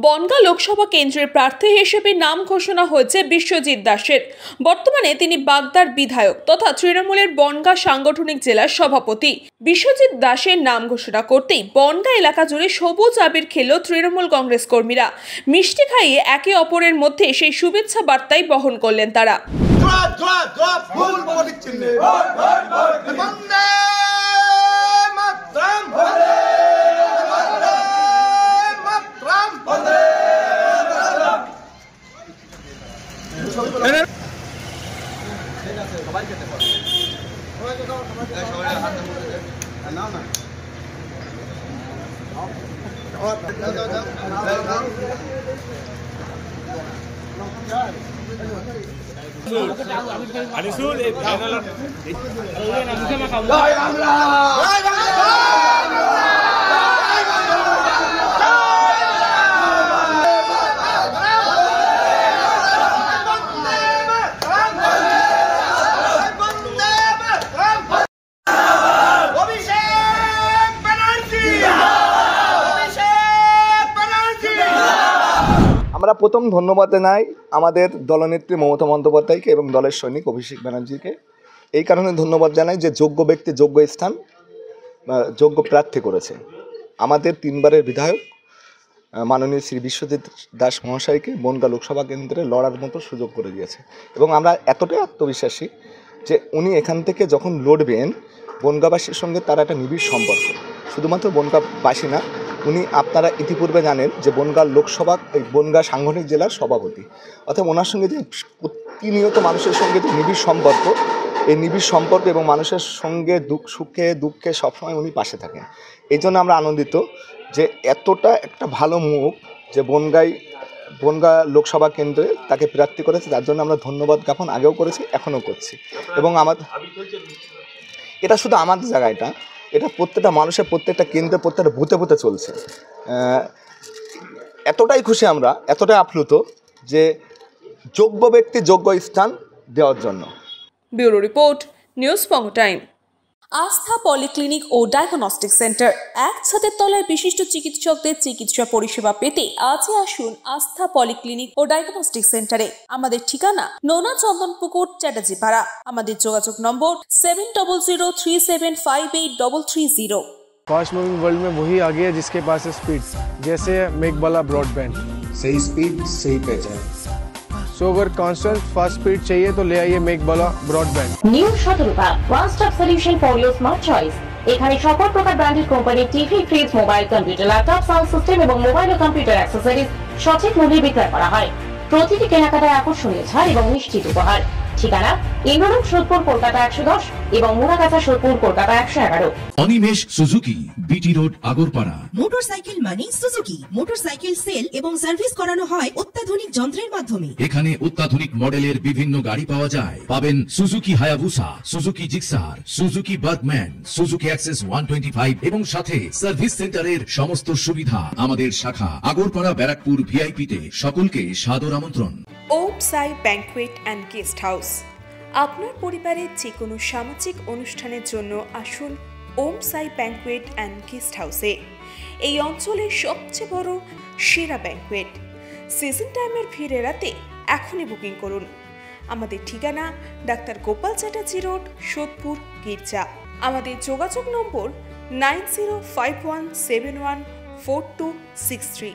বনগাঁ লোকসভা কেন্দ্রের প্রার্থী হিসেবে নাম ঘোষণা হয়েছে বিশ্বজিৎ দাসের। বর্তমানে তিনি বাগদার বিধায়ক তথা তৃণমূলের বনগাঁ সাংগঠনিক জেলার সভাপতি। বিশ্বজিৎ দাসের নাম ঘোষণা করতেই বনগাঁ এলাকা জুড়ে সবুজ আবির খেল তৃণমূল কংগ্রেস কর্মীরা। মিষ্টি খাইয়ে একে অপরের মধ্যে সেই শুভেচ্ছা বার্তাই বহন করলেন তারা। আমরা প্রথম ধন্যবাদ জানাই আমাদের দলনেত্রী মমতা বন্দ্যোপাধ্যায়কে এবং দলের সৈনিক অভিষেক ব্যানার্জিকে। এই কারণে ধন্যবাদ জানাই যে যোগ্য ব্যক্তি যোগ্য স্থান যোগ্য প্রার্থী করেছে। আমাদের তিনবারের বিধায়ক মাননীয় শ্রী বিশ্বজিৎ দাস মহাশয়কে বনগাঁ লোকসভা কেন্দ্রে লড়ার মতো সুযোগ করে দিয়েছে এবং আমরা এতটাই আত্মবিশ্বাসী যে উনি এখান থেকে যখন লড়বেন বনগাঁবাসীর সঙ্গে তার একটা নিবিড় সম্পর্ক। শুধুমাত্র বনগাঁবাসী না, উনি আপনারা ইতিপূর্বে জানেন যে বনগাঁ সাংগঠনিক জেলার সভাপতি, অর্থাৎ ওনার সঙ্গে যে প্রতিনিয়ত মানুষের সঙ্গে যে নিবিড় সম্পর্ক, এই নিবিড় সম্পর্ক এবং মানুষের সঙ্গে সুখে দুঃখে সবসময় উনি পাশে থাকেন। এই জন্য আমরা আনন্দিত যে এতটা একটা ভালো মুখ যে বনগাঁ লোকসভা কেন্দ্রে তাকে প্রার্থী করেছে, তার জন্য আমরা ধন্যবাদ জ্ঞাপন আগেও করেছি, এখনও করছি। এবং এটা শুধু আমাদের জায়গাটা, এটা প্রত্যেকটা মানুষের প্রত্যেকটা কেন্দ্রে প্রত্যেকটা বুথে বুথে চলছে। এতটাই খুশি আমরা, এতটাই আপ্লুত যে যোগ্য ব্যক্তি যোগ্য স্থান দেওয়ার জন্য। ব্যুরো রিপোর্ট, নিউজ বঙ্গ টাইম। আস্থা পলিক্লিনিক ও ডায়াগনস্টিক সেন্টার, এক ছাদের তলায় বিশিষ্ট চিকিৎসকদের চিকিৎসা পরিষেবা পেতে আজই আসুন আস্থা পলিক্লিনিক ও ডায়াগনস্টিক সেন্টারে। আমাদের ঠিকানা নোনা চন্দনপুকুর, চ্যাটার্জিপাড়া। আমাদের যোগাযোগ নম্বর 7003758330। फास्ट मूविंग वर्ल्ड में वही आगे है जिसके पास है स्पीड, जैसे मेघबाला ब्रॉडबैंड। सही स्पीड सही पहचान। सो अगर कांस्टेंट फास्ट स्पीड चाहिए तो ले आइए Meghbala broadband. New Shatarupa one stop solution for your smart choice. এখানে সকল প্রকার ব্র্যান্ডেড কোম্পানির TV, fridge, mobile, computer, laptop, sound system এবং মোবাইল ও কম্পিউটার অ্যাক্সেসরিজ সঠিক মূল্যে বিক্রয় করা হয়। প্রতিটি কেনাকাটায় আকর্ষণীয় ছাড় এবং নিশ্চিত উপহার। ঠিকানা ইন্দ্রলোক, সোদপুর, কলকাতা 110 এবং Muragachha, Sodepur, Kolkata 111। Animesh Suzuki, BT road, Agarpara. Motorcycle মানে সুজুকি। মোটরসাইকেল সেল এবং সার্ভিস করানো হয় অত্যাধুনিক যন্ত্রের মাধ্যমে। এখানে অত্যাধুনিক মডেলের বিভিন্ন গাড়ি পাওয়া যায়। পাবেন Suzuki Hayabusa, Suzuki Gixxer, Suzuki Bergman, Suzuki access 125 এবং সাথে সার্ভিস সেন্টারের সমস্ত সুবিধা। আমাদের শাখা আগরপাড়া, ব্যারাকপুর ভিআইপি তে। সকলকে সাদর আমন্ত্রণ। ওম সাই ব্যাংকুয়েট অ্যান্ড গেস্ট হাউস। আপনার পরিবারের যে কোনো সামাজিক অনুষ্ঠানের জন্য আসুন ওম সাই ব্যাংকুয়েট অ্যান্ড গেস্ট হাউসে। এই অঞ্চলের সবচেয়ে বড় সেরা ব্যাংকুয়েট। সিজন টাইমের ভিড় এড়াতে এখনই বুকিং করুন। আমাদের ঠিকানা ডাক্তার গোপাল চ্যাটার্জি রোড, সোদপুর, গির্জা। আমাদের যোগাযোগ নম্বর 9051714263।